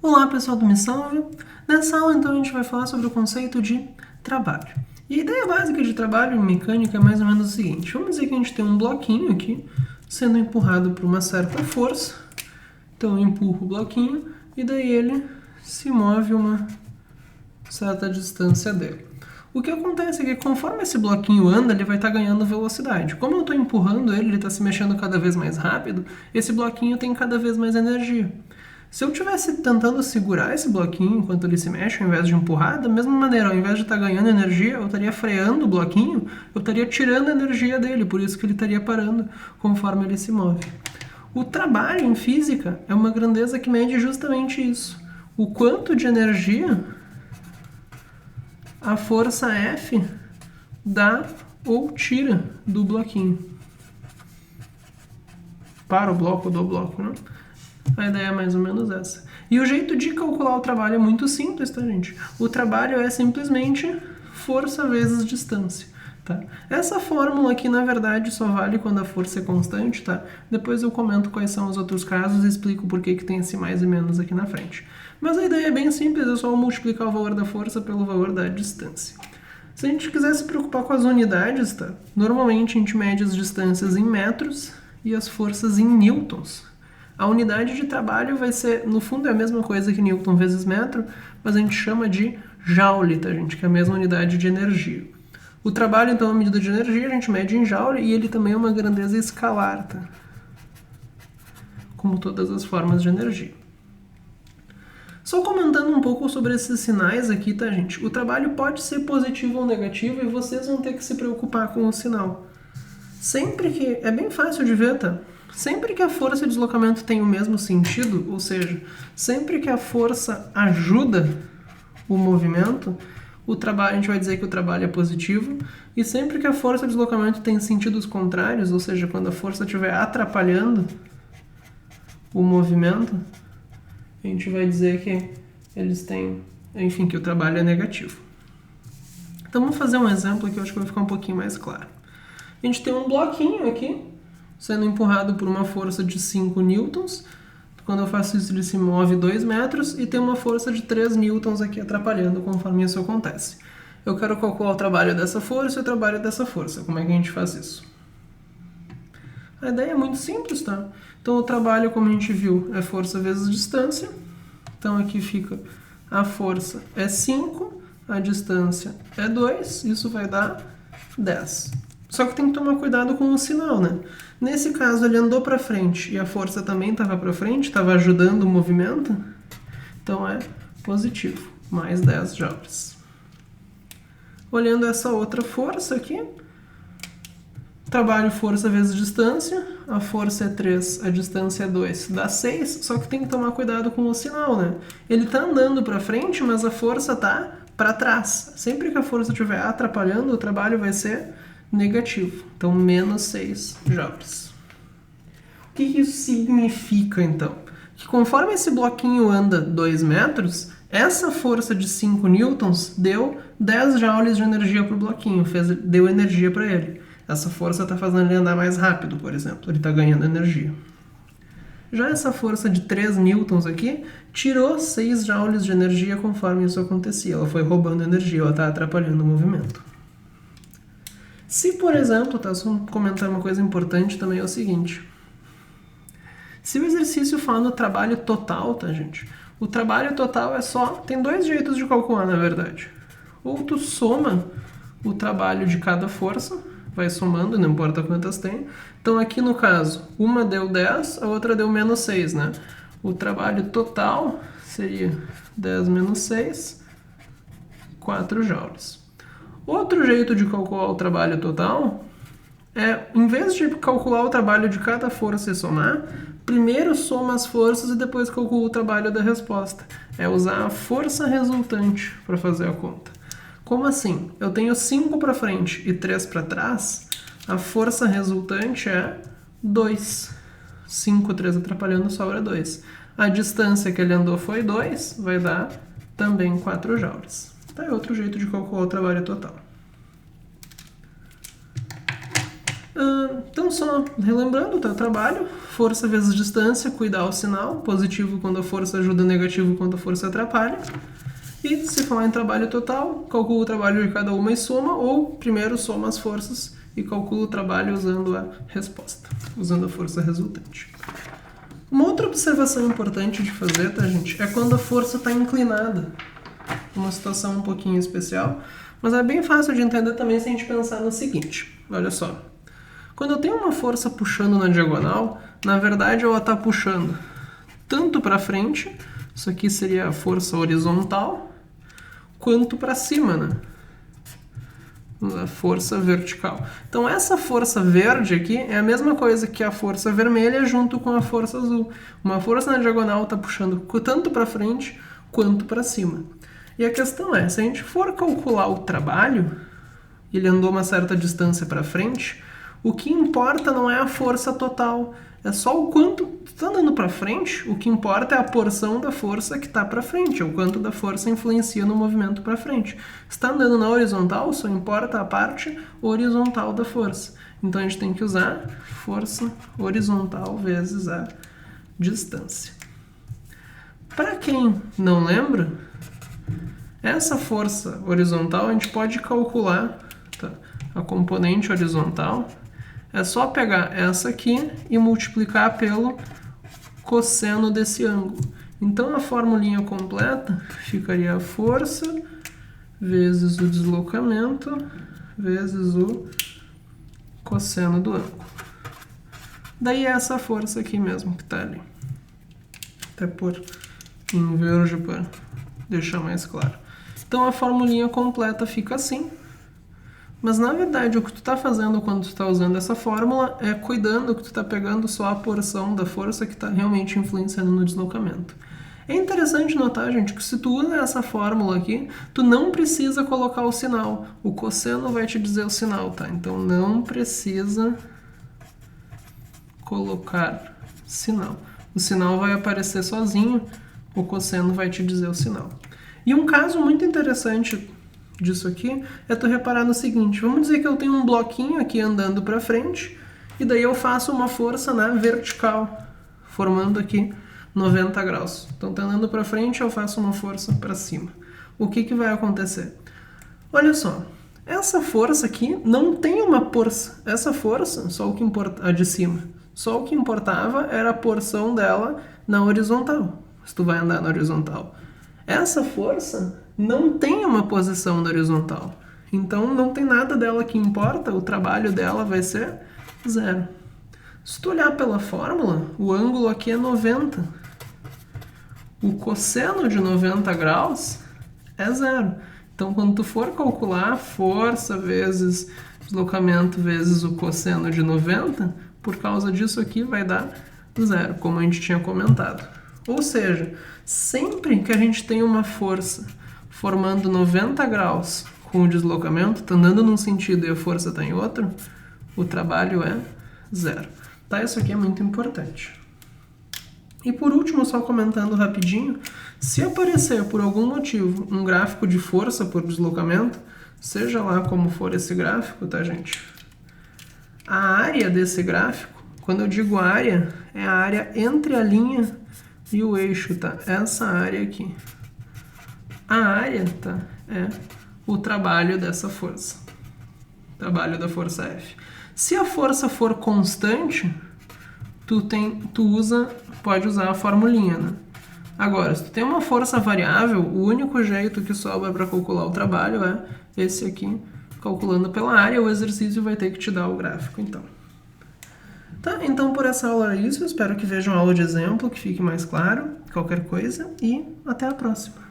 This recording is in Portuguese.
Olá pessoal do Me Salve! Nessa aula então a gente vai falar sobre o conceito de trabalho. E a ideia básica de trabalho em mecânica é mais ou menos o seguinte. Vamos dizer que a gente tem um bloquinho aqui sendo empurrado por uma certa força. Então eu empurro o bloquinho e daí ele se move uma certa distância dele. O que acontece é que conforme esse bloquinho anda, ele vai estar ganhando velocidade. Como eu estou empurrando ele está se mexendo cada vez mais rápido, esse bloquinho tem cada vez mais energia. Se eu estivesse tentando segurar esse bloquinho enquanto ele se mexe, ao invés de empurrar, da mesma maneira, ao invés de estar ganhando energia, eu estaria freando o bloquinho, eu estaria tirando a energia dele, por isso que ele estaria parando conforme ele se move. O trabalho em física é uma grandeza que mede justamente isso. O quanto de energia a força F dá ou tira do bloquinho. Para o bloco, do bloco, né? A ideia é mais ou menos essa. E o jeito de calcular o trabalho é muito simples, tá, gente? O trabalho é simplesmente força vezes distância, tá? Essa fórmula aqui, na verdade, só vale quando a força é constante, tá? Depois eu comento quais são os outros casos e explico por que tem esse mais e menos aqui na frente. Mas a ideia é bem simples, é só multiplicar o valor da força pelo valor da distância. Se a gente quiser se preocupar com as unidades, tá? Normalmente a gente mede as distâncias em metros e as forças em newtons. A unidade de trabalho vai ser, no fundo é a mesma coisa que Newton vezes metro, mas a gente chama de joule, tá, gente? Que é a mesma unidade de energia. O trabalho, então, é uma medida de energia, a gente mede em joule e ele também é uma grandeza escalar, tá? Como todas as formas de energia. Só comentando um pouco sobre esses sinais aqui, tá, gente? O trabalho pode ser positivo ou negativo e vocês vão ter que se preocupar com o sinal. Sempre que... É bem fácil de ver, tá? Sempre que a força de deslocamento tem o mesmo sentido, ou seja, sempre que a força ajuda o movimento, a gente vai dizer que o trabalho é positivo, e sempre que a força de deslocamento tem sentidos contrários, ou seja, quando a força estiver atrapalhando o movimento, a gente vai dizer que eles têm, enfim, que o trabalho é negativo. Então vamos fazer um exemplo que eu acho que vai ficar um pouquinho mais claro. A gente tem um bloquinho aqui, sendo empurrado por uma força de 5 newtons. Quando eu faço isso, ele se move 2 metros e tem uma força de 3 newtons aqui atrapalhando conforme isso acontece. Eu quero calcular o trabalho dessa força e o trabalho dessa força. Como é que a gente faz isso? A ideia é muito simples, tá? Então o trabalho, como a gente viu, é força vezes distância. Então aqui fica a força é 5, a distância é 2, isso vai dar 10. Só que tem que tomar cuidado com o sinal, né? Nesse caso, ele andou para frente e a força também estava para frente, estava ajudando o movimento. Então é positivo, mais 10 joules. Olhando essa outra força aqui, trabalho força vezes distância, a força é 3, a distância é 2, dá 6, só que tem que tomar cuidado com o sinal, né? Ele está andando para frente, mas a força está para trás. Sempre que a força estiver atrapalhando, o trabalho vai ser negativo, então menos 6 joules. O que isso significa, então? Que conforme esse bloquinho anda 2 metros, essa força de 5 newtons deu 10 joules de energia para o bloquinho, deu energia para ele. Essa força está fazendo ele andar mais rápido, por exemplo, ele está ganhando energia. Já essa força de 3 newtons aqui tirou 6 joules de energia conforme isso acontecia, ela foi roubando energia, ela está atrapalhando o movimento. Se, por exemplo, tá, só comentar uma coisa importante também é o seguinte. Se o exercício fala no trabalho total, tá, gente? O trabalho total é só... Tem 2 jeitos de calcular, na verdade. Ou tu soma o trabalho de cada força, vai somando, não importa quantas tem. Então aqui no caso, uma deu 10, a outra deu menos 6, né? O trabalho total seria 10 menos 6, 4 joules. Outro jeito de calcular o trabalho total é, em vez de calcular o trabalho de cada força e somar, primeiro soma as forças e depois calcula o trabalho da resposta. É usar a força resultante para fazer a conta. Como assim? Eu tenho 5 para frente e 3 para trás, a força resultante é 2. 5, 3 atrapalhando, sobra 2. A distância que ele andou foi 2, vai dar também 4 joules. Tá, é outro jeito de calcular o trabalho total. Então, só relembrando o teu trabalho, força vezes distância, cuidar o sinal, positivo quando a força ajuda, negativo quando a força atrapalha. E se falar em trabalho total, calcula o trabalho de cada uma e soma, ou primeiro soma as forças e calcula o trabalho usando a resposta, usando a força resultante. Uma outra observação importante de fazer, tá, gente, é quando a força está inclinada. Uma situação um pouquinho especial, mas é bem fácil de entender também se a gente pensar no seguinte. Olha só. Quando eu tenho uma força puxando na diagonal, na verdade ela está puxando tanto para frente, isso aqui seria a força horizontal, quanto para cima, né? A força vertical. Então essa força verde aqui é a mesma coisa que a força vermelha junto com a força azul. Uma força na diagonal está puxando tanto para frente quanto para cima. E a questão é, se a gente for calcular o trabalho, ele andou uma certa distância para frente, o que importa não é a força total, é só o quanto está andando para frente, o que importa é a porção da força que está para frente, é o quanto da força influencia no movimento para frente. Se está andando na horizontal, só importa a parte horizontal da força. Então a gente tem que usar força horizontal vezes a distância. Para quem não lembra, essa força horizontal a gente pode calcular, tá, a componente horizontal. É só pegar essa aqui e multiplicar pelo cosseno desse ângulo. Então a formulinha completa ficaria a força vezes o deslocamento vezes o cosseno do ângulo. Daí é essa força aqui mesmo que está ali. Até pôr em verde para deixar mais claro. Então a formulinha completa fica assim. Mas na verdade o que tu está fazendo quando tu está usando essa fórmula é cuidando que tu está pegando só a porção da força que está realmente influenciando no deslocamento. É interessante notar, gente, que se tu usa essa fórmula aqui, tu não precisa colocar o sinal. O cosseno vai te dizer o sinal, tá? Então não precisa colocar sinal. O sinal vai aparecer sozinho, o cosseno vai te dizer o sinal. E um caso muito interessante disso aqui é tu reparar no seguinte, vamos dizer que eu tenho um bloquinho aqui andando para frente e daí eu faço uma força na vertical, formando aqui 90 graus. Então tá andando para frente, eu faço uma força para cima. O que vai acontecer? Olha só, essa força aqui não tem uma força. Essa força, só o que importa, a de cima, só o que importava era a porção dela na horizontal, se tu vai andar na horizontal. Essa força não tem uma posição na horizontal. Então não tem nada dela que importa, o trabalho dela vai ser zero. Se tu olhar pela fórmula, o ângulo aqui é 90. O cosseno de 90 graus é zero. Então quando tu for calcular força vezes deslocamento vezes o cosseno de 90, por causa disso aqui vai dar zero, como a gente tinha comentado. Ou seja, sempre que a gente tem uma força formando 90 graus com o deslocamento, está andando num sentido e a força está em outro, o trabalho é zero. Tá? Isso aqui é muito importante. E por último, só comentando rapidinho, se aparecer por algum motivo um gráfico de força por deslocamento, seja lá como for esse gráfico, tá, gente? A área desse gráfico, quando eu digo área, é a área entre a linha e o eixo, tá? Essa área aqui. A área, tá, é o trabalho dessa força. Trabalho da força F. Se a força for constante, pode usar a formulinha, né? Agora, se tu tem uma força variável, o único jeito que sobra para calcular o trabalho é esse aqui, calculando pela área, o exercício vai ter que te dar o gráfico, então. Tá, então por essa aula é isso, espero que vejam a aula de exemplo, que fique mais claro, qualquer coisa, e até a próxima.